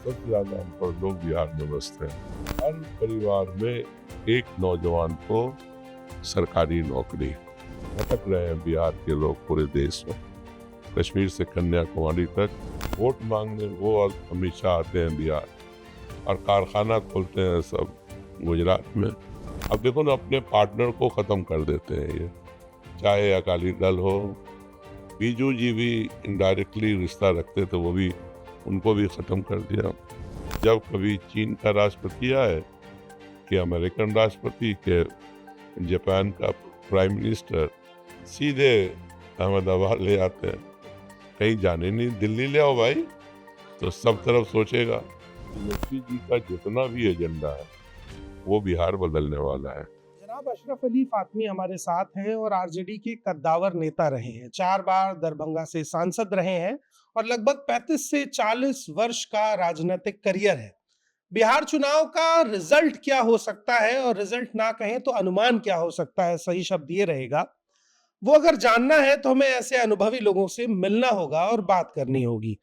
सबसे ज़्यादा अनपढ़ लोग बिहार में बसते हैं। हर परिवार में एक नौजवान को सरकारी नौकरी। भटक रहे हैं बिहार के लोग पूरे देश में, कश्मीर से कन्याकुमारी तक। वोट मांगने वो और हमेशा आते हैं बिहार, और कारखाना खोलते हैं सब गुजरात में। अब देखो ना, अपने पार्टनर को ख़त्म कर देते हैं ये, चाहे अकाली दल हो। बीजू जी भी इनडायरेक्टली रिश्ता रखते थे, वो भी उनको भी ख़त्म कर दिया। जब कभी चीन का राष्ट्रपति आए, कि अमेरिकन राष्ट्रपति, के जापान का प्राइम मिनिस्टर, सीधे अहमदाबाद ले आते हैं। कहीं जाने नहीं, दिल्ली ले आओ भाई, तो सब तरफ सोचेगा। योगी जी का जितना भी एजेंडा है वो बिहार बदलने वाला है। जनाब अशरफ अली फातमी हमारे साथ हैं और आरजेडी के कद्दावर नेता रहे हैं। 4 बार दरभंगा से सांसद रहे हैं और लगभग 35 से 40 वर्ष का राजनीतिक करियर है। बिहार चुनाव का रिजल्ट क्या हो सकता है और रिजल्ट ना कहें तो अनुमान क्या हो सकता है, सही शब्द ये रहेगा। वो अगर जानना है तो हमें ऐसे अनुभवी लोगों से मिलना होगा और बात करनी होगी।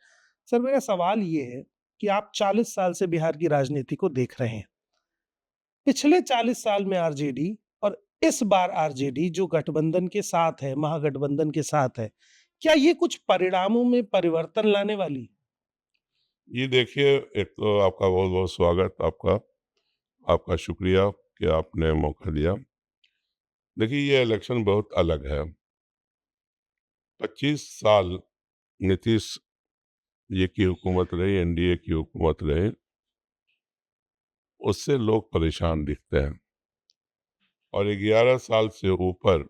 सर, मेरा सवाल ये है कि आप 40 साल से बिहार की राजनीति को देख रहे हैं। पिछले 40 साल में आरजेडी और इस बार आरजेडी जो गठबंधन के साथ है, महागठबंधन के साथ है, क्या ये कुछ परिणामों में परिवर्तन लाने वाली? ये देखिए, एक तो आपका बहुत बहुत स्वागत। आपका आपका शुक्रिया कि आपने मौका दिया। देखिए, ये इलेक्शन बहुत अलग है। 25 साल नीतीश जी की हुकूमत रही, एनडीए की हुकूमत रही, उससे लोग परेशान दिखते हैं। और 11 साल से ऊपर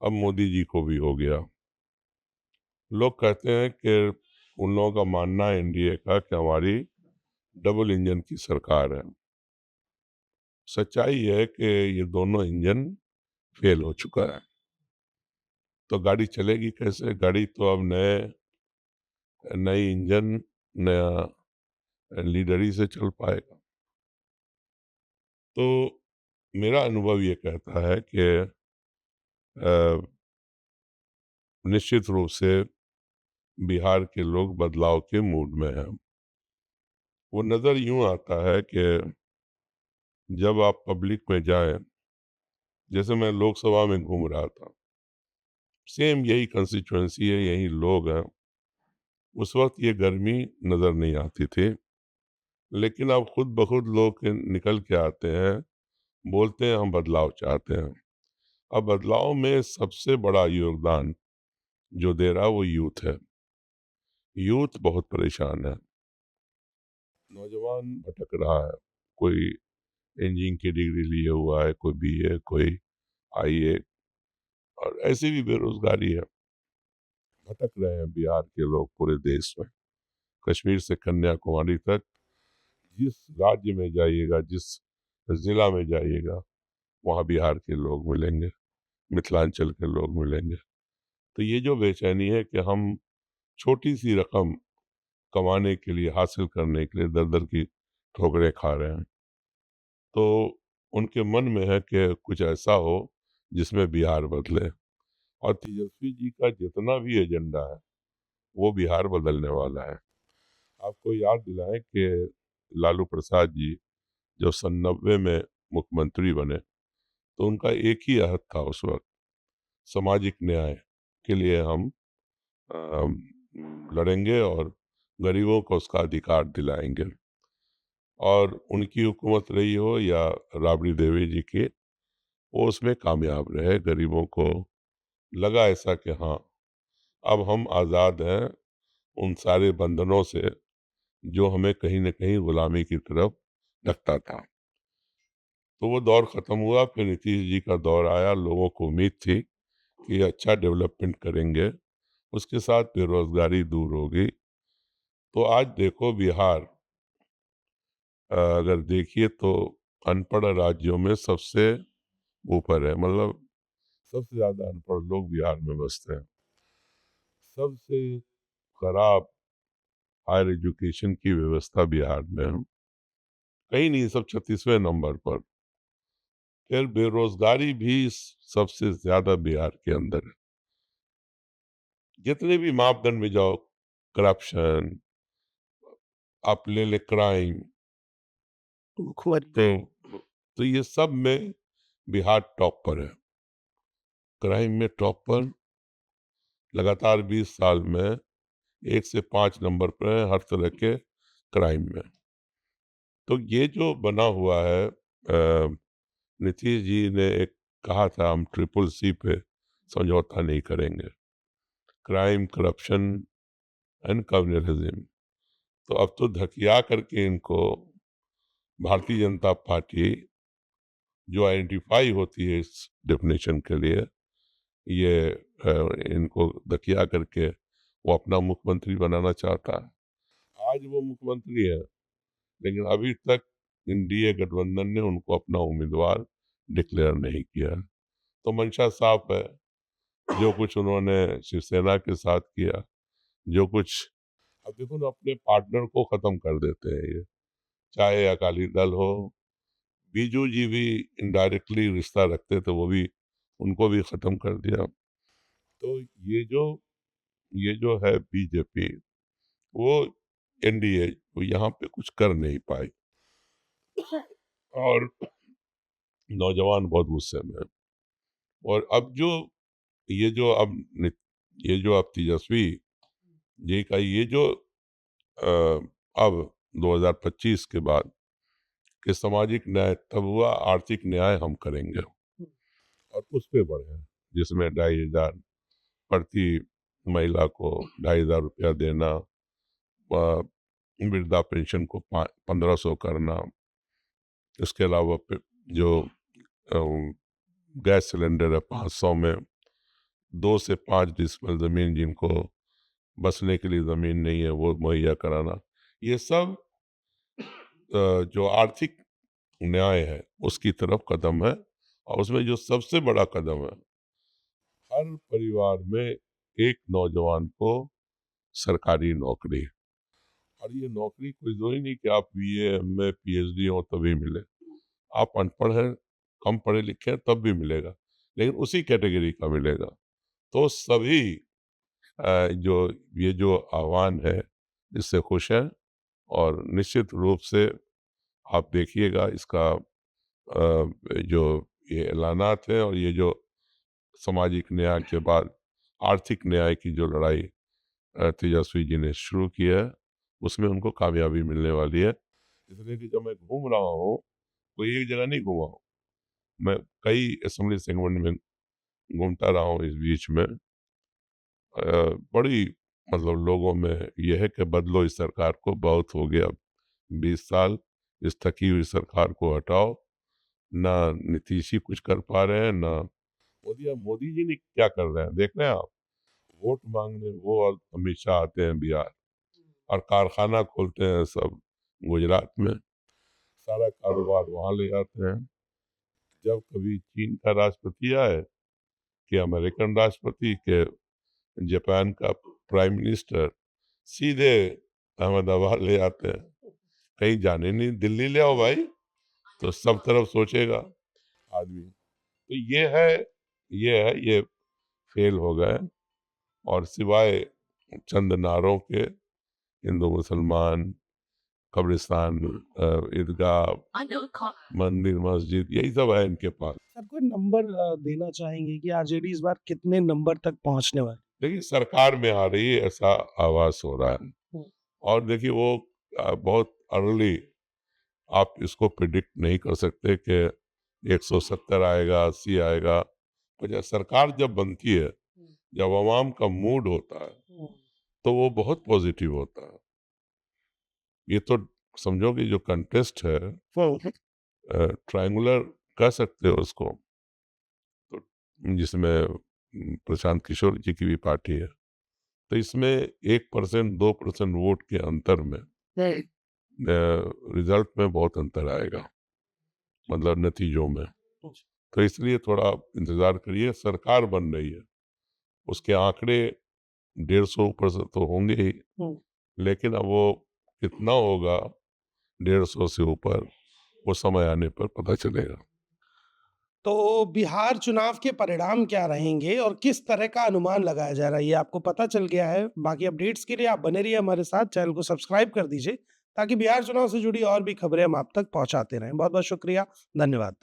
अब मोदी जी को भी हो गया। लोग कहते हैं कि उन लोगों का मानना है एनडीए का कि हमारी डबल इंजन की सरकार है। सच्चाई है कि ये दोनों इंजन फेल हो चुका है। तो गाड़ी चलेगी कैसे? गाड़ी तो अब नई इंजन, नया लीडर ही से चल पाएगा। तो मेरा अनुभव ये कहता है कि अ, निश्चित रूप से बिहार के लोग बदलाव के मूड में हैं। वो नज़र यूं आता है कि जब आप पब्लिक में जाएं, जैसे मैं लोकसभा में घूम रहा था, सेम यही कंस्टिट्यूएंसी है, यही लोग हैं। उस वक्त ये गर्मी नज़र नहीं आती थी, लेकिन अब खुद ब खुद लोग निकल के आते हैं, बोलते हैं हम बदलाव चाहते हैं। अब बदलाव में सबसे बड़ा योगदान जो दे रहा वो यूथ है। यूथ बहुत परेशान है। नौजवान भटक रहा है। कोई इंजीनियरिंग की डिग्री लिए हुआ है, कोई बीए, कोई आईए, और ऐसी भी बेरोजगारी है। भटक रहे हैं बिहार के लोग पूरे देश में, कश्मीर से कन्याकुमारी तक। जिस राज्य में जाइएगा, जिस जिला में जाइएगा, वहाँ बिहार के लोग मिलेंगे, मिथिलांचल के लोग मिलेंगे। तो ये जो बेचैनी है कि हम छोटी सी रकम कमाने के लिए, हासिल करने के लिए दर दर की ठोकरें खा रहे हैं। तो उनके मन में है कि कुछ ऐसा हो जिसमें बिहार बदले। और तेजस्वी जी का जितना भी एजेंडा है वो बिहार बदलने वाला है। आपको याद दिलाएं कि लालू प्रसाद जी जब सन 90 में मुख्यमंत्री बने, तो उनका एक ही अहद था उस वक्त, सामाजिक न्याय के लिए हम लड़ेंगे और गरीबों को उसका अधिकार दिलाएंगे। और उनकी हुकूमत रही हो या राबड़ी देवी जी की, वो उसमें कामयाब रहे। गरीबों को लगा ऐसा कि हाँ, अब हम आज़ाद हैं उन सारे बंधनों से जो हमें कहीं न कहीं गुलामी की तरफ रखता था। तो वो दौर ख़त्म हुआ, फिर नीतीश जी का दौर आया। लोगों को उम्मीद थी कि अच्छा डेवलपमेंट करेंगे, उसके साथ बेरोज़गारी दूर होगी। तो आज देखो बिहार, अगर देखिए तो अनपढ़ राज्यों में सबसे ऊपर है। मतलब सबसे ज़्यादा अनपढ़ लोग बिहार में बसते हैं। सबसे खराब हायर एजुकेशन की व्यवस्था बिहार में है। कहीं नहीं, सब 36वें नंबर पर। फिर बेरोजगारी भी सबसे ज्यादा बिहार के अंदर है। जितने भी मापदंड में जाओ, करप्शन, आप ले ले क्राइम, मुखबिर तो ये सब में बिहार टॉप पर है। क्राइम में टॉप पर लगातार 20 साल में 1 से 5 नंबर पर है हर तरह के क्राइम में। तो ये जो बना हुआ है नीतीश जी ने एक कहा था हम ट्रिपल सी पे समझौता नहीं करेंगे, क्राइम, करप्शन एंड कम्युनलिज्म। तो अब तो धकिया करके इनको भारतीय जनता पार्टी जो आइडेंटिफाई होती है इस डेफिनेशन के लिए, ये इनको धकिया करके वो अपना मुख्यमंत्री बनाना चाहता है। आज वो मुख्यमंत्री है, लेकिन अभी तक एनडीए गठबंधन ने उनको अपना उम्मीदवार डिक्लेयर नहीं किया। तो मंशा साफ है, जो कुछ उन्होंने शिवसेना के साथ किया, जो कुछ अब देखो ना, अपने पार्टनर को खत्म कर देते हैं ये, चाहे अकाली दल हो, बीजू जी भी इनडायरेक्टली रिश्ता रखते थे, वो भी उनको भी खत्म कर दिया। तो ये जो है बीजेपी, वो एनडीए वो यहाँ पे कुछ कर नहीं पाई और नौजवान बहुत गुस्से में है। और अब जो ये जो अब नि- ये जो अब तेजस्वी जी का ये जो अब 2025 के बाद कि सामाजिक न्याय तब हुआ, आर्थिक न्याय हम करेंगे, और उस पे बढ़े, जिसमें 2,500 प्रति महिला को 2,500 रुपया देना, वृद्धा पेंशन को 1,500 करना, इसके अलावा जो गैस सिलेंडर है 500 में 2 से 5 डिसमिल जमीन जिनको बसने के लिए जमीन नहीं है वो मुहैया कराना, ये सब जो आर्थिक न्याय है उसकी तरफ कदम है। और उसमें जो सबसे बड़ा कदम है, हर परिवार में एक नौजवान को सरकारी नौकरी। और ये नौकरी कोई जरूरी नहीं कि आप बीए, एमए, पीएचडी हो तभी मिले, आप अनपढ़ हैं, कम पढ़े लिखे हैं तब भी मिलेगा, लेकिन उसी कैटेगरी का मिलेगा। तो सभी जो ये जो आह्वान है इससे खुश हैं, और निश्चित रूप से आप देखिएगा इसका जो ये ऐलानात है और ये जो सामाजिक न्याय के बाद आर्थिक न्याय की जो लड़ाई तेजस्वी जी ने शुरू की है, उसमें उनको कामयाबी मिलने वाली है। इसलिए कि जब मैं घूम रहा हूँ, कोई एक जगह नहीं घूमा हूँ, मैं कई असेंबली सेगमेंट में घूमता रहा हूँ इस बीच में। बड़ी मतलब लोगों में यह है कि बदलो इस सरकार को, बहुत हो गया 20 साल, इस थकी हुई सरकार को हटाओ। ना नीतीश ही कुछ कर पा रहे हैं, ना मोदी जी ने क्या कर रहे हैं देख रहे हैं आप। वोट मांगने वो और अमित शाह आते हैं बिहार और कारखाना खोलते हैं सब गुजरात में, सारा कारोबार वहाँ ले जाते हैं। जब कभी चीन का राष्ट्रपति आए, कि अमेरिकन राष्ट्रपति, के जापान का प्राइम मिनिस्टर, सीधे अहमदाबाद ले आते हैं, कहीं जाने नहीं, दिल्ली ले आओ भाई, तो सब तरफ सोचेगा आदमी। तो ये फेल हो गए, और सिवाय चंद नारों के हिंदू मुसलमान, कब्रिस्तान, ईदगाह, मंदिर, मस्जिद, यही सब है इनके पास। सर कोई नंबर देना चाहेंगे कि आरजेडी इस बार कितने नंबर तक पहुंचने वाली? देखिए, सरकार में आ रही है ऐसा आवाज हो रहा है, और देखिए वो बहुत अर्ली आप इसको प्रिडिक्ट नहीं कर सकते कि 170 आएगा, 80 आएगा। तो सरकार जब बनती है, जब आवाम का मूड होता है, तो वो बहुत पॉजिटिव होता है। ये तो समझो कि जो कंटेस्ट है, ट्रायंगुलर कह सकते हो उसको, तो जिसमें प्रशांत किशोर जी की भी पार्टी है, तो इसमें 1%, 2% वोट के अंतर में रिजल्ट में बहुत अंतर आएगा, मतलब नतीजों में। तो इसलिए थोड़ा इंतजार करिए, सरकार बन रही है, उसके आंकड़े 150 ऊपर से तो होंगे ही, लेकिन अब वो कितना होगा 150 से ऊपर, वो समय आने पर पता चलेगा। तो बिहार चुनाव के परिणाम क्या रहेंगे और किस तरह का अनुमान लगाया जा रहा है, ये आपको पता चल गया है। बाकी अपडेट्स के लिए आप बने रहिए हमारे साथ, चैनल को सब्सक्राइब कर दीजिए ताकि बिहार चुनाव से जुड़ी और भी खबरें हम आप तक पहुँचाते रहें। बहुत-बहुत शुक्रिया, धन्यवाद।